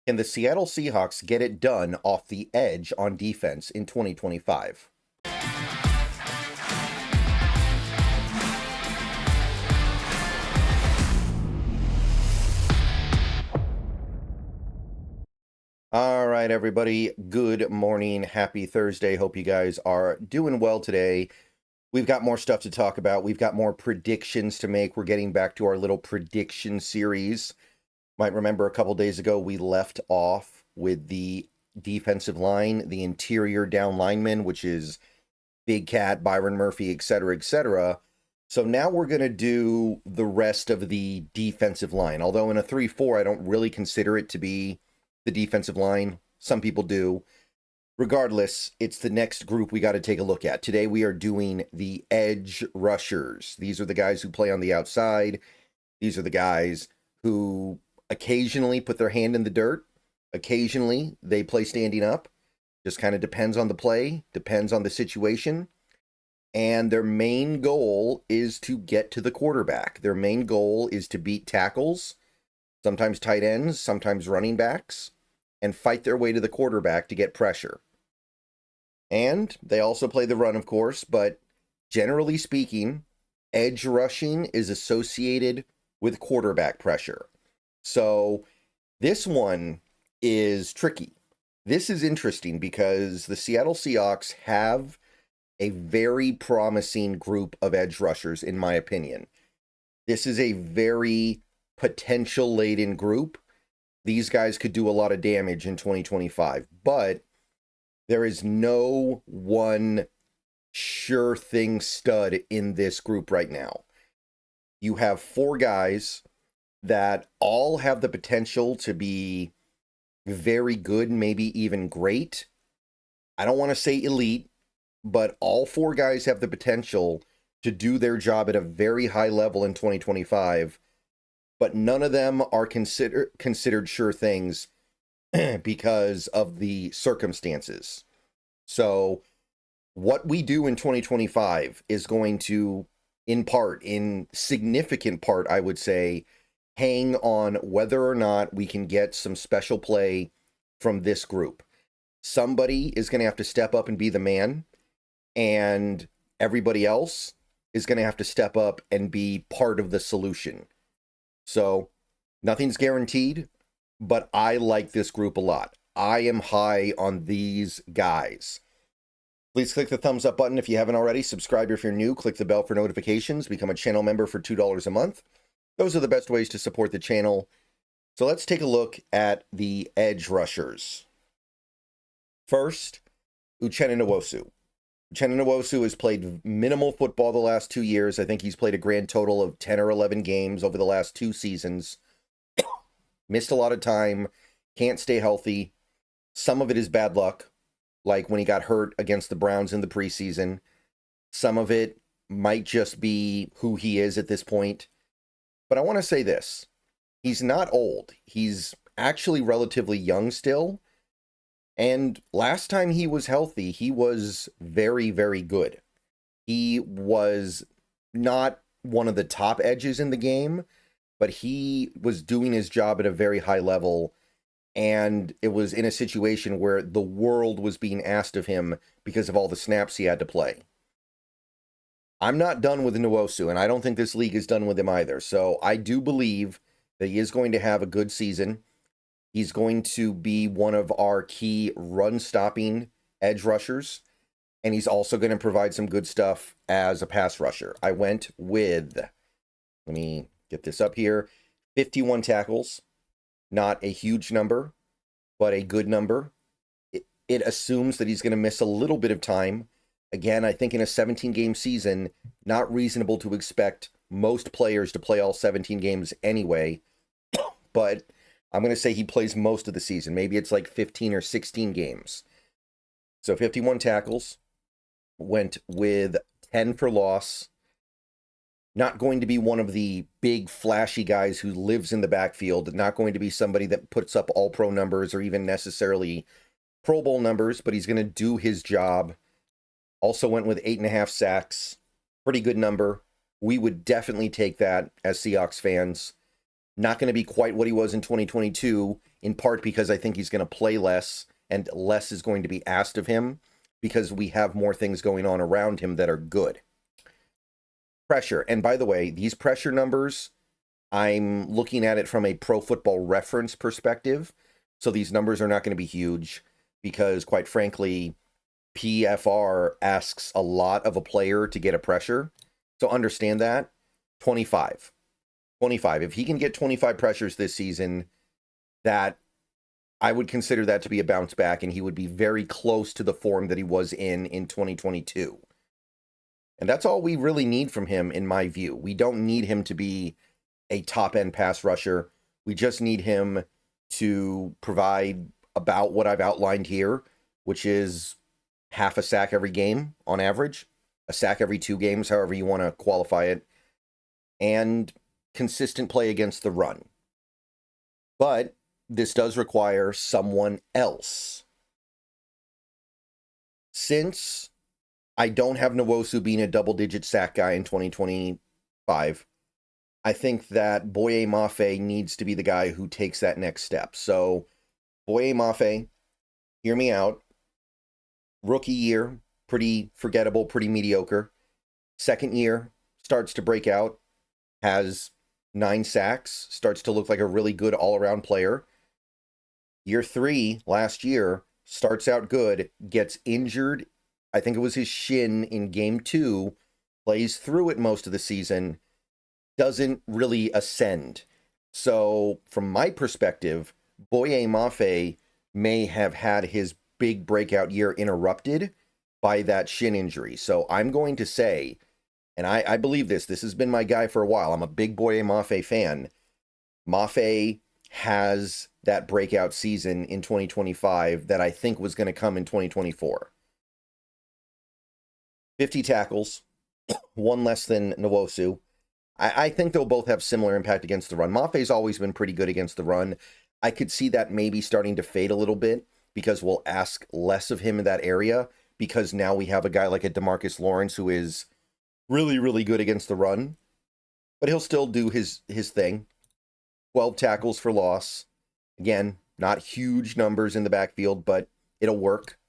Can the Seattle Seahawks get it done off the edge on defense in 2025? All right, everybody. Good morning. Happy Thursday. Hope you guys are doing well today. We've got more stuff to talk about. We've got more predictions to make. We're getting back to our little prediction series. Might remember a couple days ago, we left off with the defensive line, the interior down linemen, which is Big Cat, Byron Murphy, etc., etc. So now we're going to do the rest of the defensive line. Although in a 3-4, I don't really consider it to be the defensive line. Some people do. Regardless, it's the next group we got to take a look at. Today we are doing the edge rushers. These are the guys who play on the outside. These are the guys who occasionally put their hand in the dirt. Occasionally they play standing up. Just kind of depends on the play, depends on the situation. And their main goal is to get to the quarterback. Their main goal is to beat tackles, sometimes tight ends, sometimes running backs, and fight their way to the quarterback to get pressure. And they also play the run, of course, but generally speaking, edge rushing is associated with quarterback pressure. So this one is tricky. This is interesting because the Seattle Seahawks have a very promising group of edge rushers, in my opinion. This is a very potential-laden group. These guys could do a lot of damage in 2025, but there is no one sure thing stud in this group right now. You have 4 guys that all have the potential to be very good, maybe even great. I don't want to say elite, but all 4 guys have the potential to do their job at a very high level in 2025, but none of them are considered sure things because of the circumstances. So what we do in 2025 is going to, in significant part, I would say, hang on whether or not we can get some special play from this group. Somebody is going to have to step up and be the man, and everybody else is going to have to step up and be part of the solution. So nothing's guaranteed, but I like this group a lot. I am high on these guys. Please click the thumbs up button if you haven't already. Subscribe if you're new. Click the bell for notifications. Become a channel member for $2 a month. Those are the best ways to support the channel. So let's take a look at the edge rushers. First, Uchenna Nwosu. Uchenna Nwosu has played minimal football the last 2 years. I think he's played a grand total of 10 or 11 games over the last 2 seasons. Missed a lot of time. Can't stay healthy. Some of it is bad luck, like when he got hurt against the Browns in the preseason. Some of it might just be who he is at this point. But I want to say this. He's not old. He's actually relatively young still. And last time he was healthy, he was very, very good. He was not one of the top edges in the game, but he was doing his job at a very high level. And it was in a situation where the world was being asked of him because of all the snaps he had to play. I'm not done with Nwosu, and I don't think this league is done with him either. So I do believe that he is going to have a good season. He's going to be one of our key run-stopping edge rushers, and he's also going to provide some good stuff as a pass rusher. I went with, let me get this up here, 51 tackles. Not a huge number, but a good number. It assumes that he's going to miss a little bit of time. Again, I think in a 17-game season, not reasonable to expect most players to play all 17 games anyway, but I'm going to say he plays most of the season. Maybe it's like 15 or 16 games. So 51 tackles, went with 10 for loss. Not going to be one of the big flashy guys who lives in the backfield. Not going to be somebody that puts up all-pro numbers or even necessarily Pro Bowl numbers, but he's going to do his job. Also went with 8.5 sacks. Pretty good number. We would definitely take that as Seahawks fans. Not going to be quite what he was in 2022, in part because I think he's going to play less and less is going to be asked of him because we have more things going on around him that are good. Pressure. And by the way, these pressure numbers, I'm looking at it from a Pro Football Reference perspective. So these numbers are not going to be huge because, quite frankly, PFR asks a lot of a player to get a pressure. So understand that. 25. 25. If he can get 25 pressures this season, that I would consider that to be a bounce back, and he would be very close to the form that he was in 2022. And that's all we really need from him, in my view. We don't need him to be a top-end pass rusher. We just need him to provide about what I've outlined here, which is half a sack every game on average, a sack every 2 games, however you want to qualify it, and consistent play against the run. But this does require someone else. Since I don't have Nwosu being a double-digit sack guy in 2025, I think that Boye Mafe needs to be the guy who takes that next step. So, Boye Mafe, hear me out. Rookie year, pretty forgettable, pretty mediocre. Second year, starts to break out, has 9 sacks, starts to look like a really good all-around player. Year 3, last year, starts out good, gets injured. I think it was his shin in game 2, plays through it most of the season, doesn't really ascend. So, from my perspective, Boye Mafe may have had his big breakout year interrupted by that shin injury. So, I'm going to say, and I believe this has been my guy for a while. I'm a big Boye Mafe fan. Mafe has that breakout season in 2025 that I think was going to come in 2024. 50 tackles, 1 less than Nwosu. I think they'll both have similar impact against the run. Mafe's always been pretty good against the run. I could see that maybe starting to fade a little bit because we'll ask less of him in that area because now we have a guy like a DeMarcus Lawrence who is really, really good against the run. But he'll still do his thing. 12 tackles for loss. Again, not huge numbers in the backfield, but it'll work.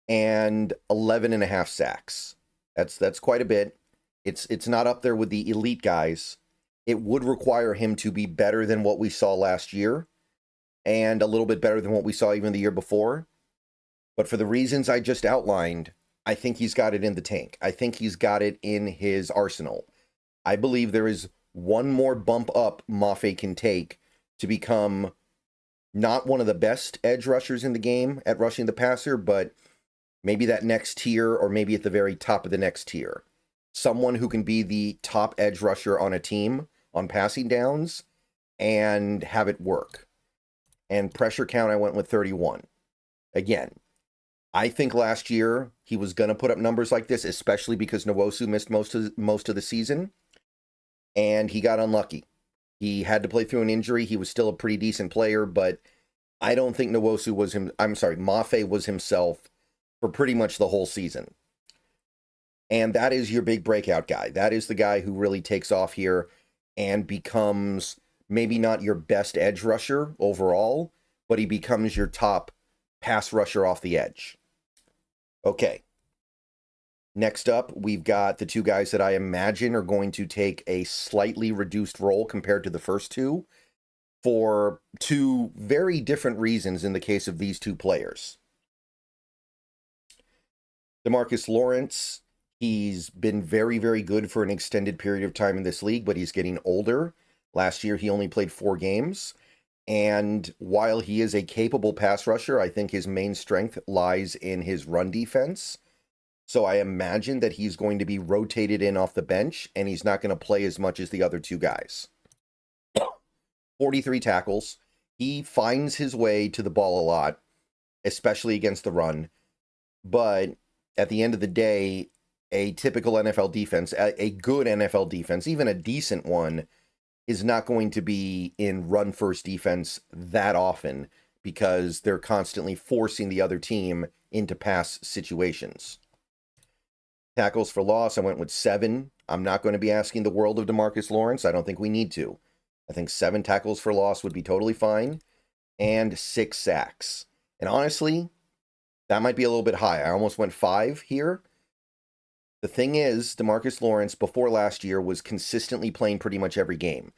And 11.5 sacks. That's quite a bit. It's not up there with the elite guys. It would require him to be better than what we saw last year and a little bit better than what we saw even the year before. But for the reasons I just outlined, I think he's got it in the tank. I think he's got it in his arsenal. I believe there is one more bump up Mafe can take to become not one of the best edge rushers in the game at rushing the passer, but maybe that next tier or maybe at the very top of the next tier. Someone who can be the top edge rusher on a team on passing downs and have it work. And pressure count, I went with 31. Again, I think last year he was going to put up numbers like this, especially because Nwosu missed most of the season, and he got unlucky. He had to play through an injury. He was still a pretty decent player, but I don't think Mafe was himself for pretty much the whole season. And that is your big breakout guy. That is the guy who really takes off here and becomes maybe not your best edge rusher overall, but he becomes your top pass rusher off the edge. Okay. Next up, we've got the 2 guys that I imagine are going to take a slightly reduced role compared to the first 2 for 2 very different reasons in the case of these 2 players. DeMarcus Lawrence, he's been very, very good for an extended period of time in this league, but he's getting older. Last year, he only played 4 games. And while he is a capable pass rusher, I think his main strength lies in his run defense. So I imagine that he's going to be rotated in off the bench, and he's not going to play as much as the other 2 guys. 43 tackles. He finds his way to the ball a lot, especially against the run. But at the end of the day, a typical NFL defense, a good NFL defense, even a decent one, is not going to be in run-first defense that often because they're constantly forcing the other team into pass situations. Tackles for loss, I went with 7. I'm not going to be asking the world of DeMarcus Lawrence. I don't think we need to. I think 7 tackles for loss would be totally fine, and 6 sacks. And honestly, that might be a little bit high. I almost went 5 here. The thing is, DeMarcus Lawrence, before last year, was consistently playing pretty much every game.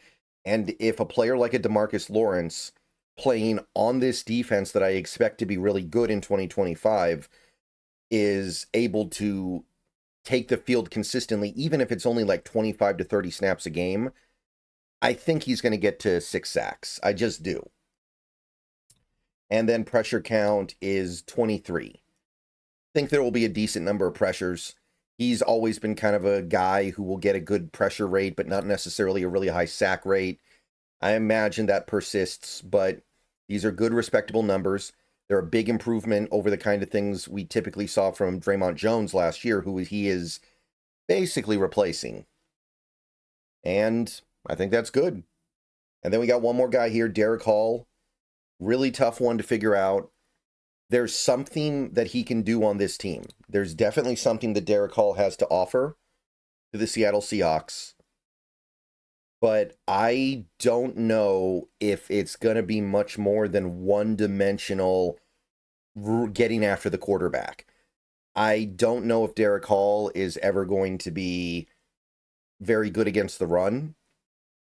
And if a player like a DeMarcus Lawrence playing on this defense that I expect to be really good in 2025 is able to take the field consistently, even if it's only like 25 to 30 snaps a game, I think he's going to get to 6 sacks. I just do. And then pressure count is 23. I think there will be a decent number of pressures. He's always been kind of a guy who will get a good pressure rate, but not necessarily a really high sack rate. I imagine that persists, but these are good, respectable numbers. They're a big improvement over the kind of things we typically saw from Draymond Jones last year, who he is basically replacing. And I think that's good. And then we got one more guy here, Derek Hall. Really tough one to figure out. There's something that he can do on this team. There's definitely something that Derek Hall has to offer to the Seattle Seahawks. But I don't know if it's going to be much more than one-dimensional getting after the quarterback. I don't know if Derek Hall is ever going to be very good against the run.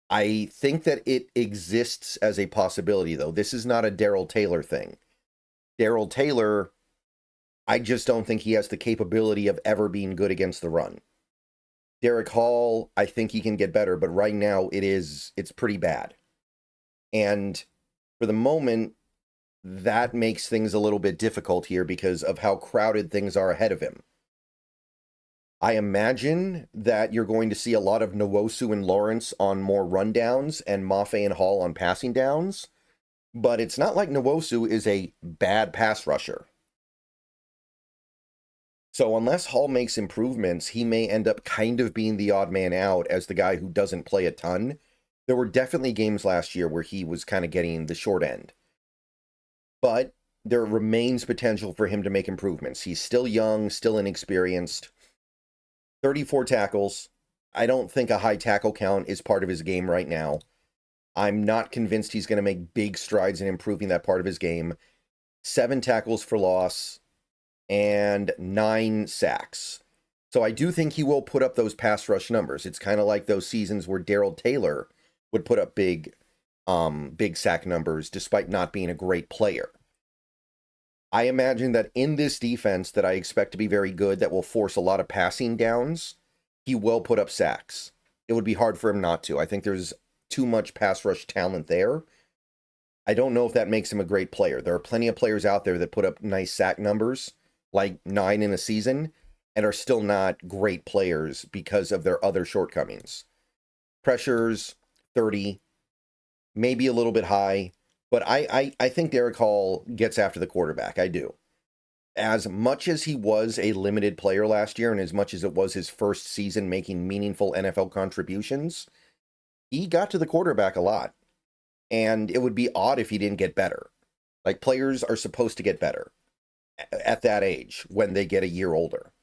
I think that it exists as a possibility, though. This is not a Darrell Taylor thing. Darrell Taylor, I just don't think he has the capability of ever being good against the run. Derek Hall, I think he can get better, but right now it's pretty bad. And for the moment, that makes things a little bit difficult here because of how crowded things are ahead of him. I imagine that you're going to see a lot of Nwosu and Lawrence on more rundowns and Mafe and Hall on passing downs, but it's not like Nwosu is a bad pass rusher. So unless Hall makes improvements, he may end up kind of being the odd man out as the guy who doesn't play a ton. There were definitely games last year where he was kind of getting the short end. But there remains potential for him to make improvements. He's still young, still inexperienced. 34 tackles. I don't think a high tackle count is part of his game right now. I'm not convinced he's going to make big strides in improving that part of his game. 7 tackles for loss and 9 sacks. So I do think he will put up those pass rush numbers. It's kind of like those seasons where Darrell Taylor would put up big sack numbers despite not being a great player. I imagine that in this defense that I expect to be very good, that will force a lot of passing downs, he will put up sacks. It would be hard for him not to. I think there's too much pass rush talent there. I don't know if that makes him a great player. There are plenty of players out there that put up nice sack numbers, like 9 in a season, and are still not great players because of their other shortcomings. Pressures, 30, maybe a little bit high. But I think Derek Hall gets after the quarterback. I do. As much as he was a limited player last year, and as much as it was his first season making meaningful NFL contributions, he got to the quarterback a lot. And it would be odd if he didn't get better. Like, players are supposed to get better at that age when they get a year older.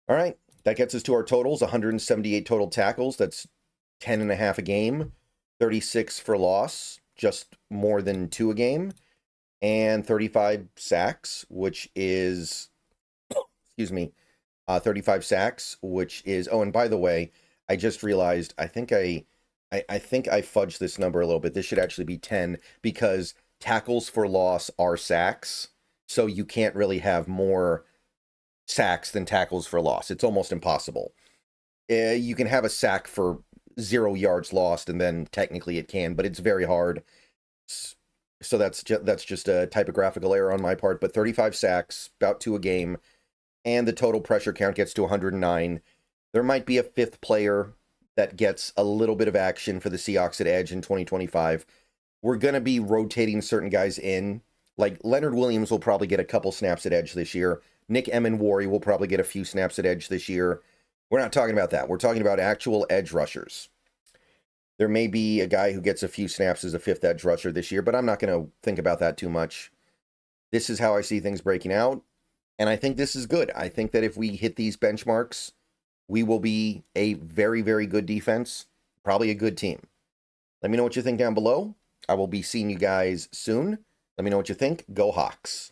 All right, that gets us to our totals. 178 total tackles. That's 10.5 a game. 36 for loss. Just more than 2 a game, and 35 sacks, which is, 35 sacks, which is, oh, and by the way, I just realized, I think I fudged this number a little bit. This should actually be 10, because tackles for loss are sacks, so you can't really have more sacks than tackles for loss. It's almost impossible. You can have a sack for 0 yards lost, and then technically it can, but it's very hard. So that's just a typographical error on my part. But 35 sacks, about 2 a game, and the total pressure count gets to 109. There might be a 5th player that gets a little bit of action for the Seahawks at edge in 2025. We're going to be rotating certain guys in. Like Leonard Williams will probably get a couple snaps at edge this year. Nick Emenwari will probably get a few snaps at edge this year. We're not talking about that. We're talking about actual edge rushers. There may be a guy who gets a few snaps as a 5th edge rusher this year, but I'm not going to think about that too much. This is how I see things breaking out, and I think this is good. I think that if we hit these benchmarks, we will be a very, very good defense, probably a good team. Let me know what you think down below. I will be seeing you guys soon. Let me know what you think. Go Hawks.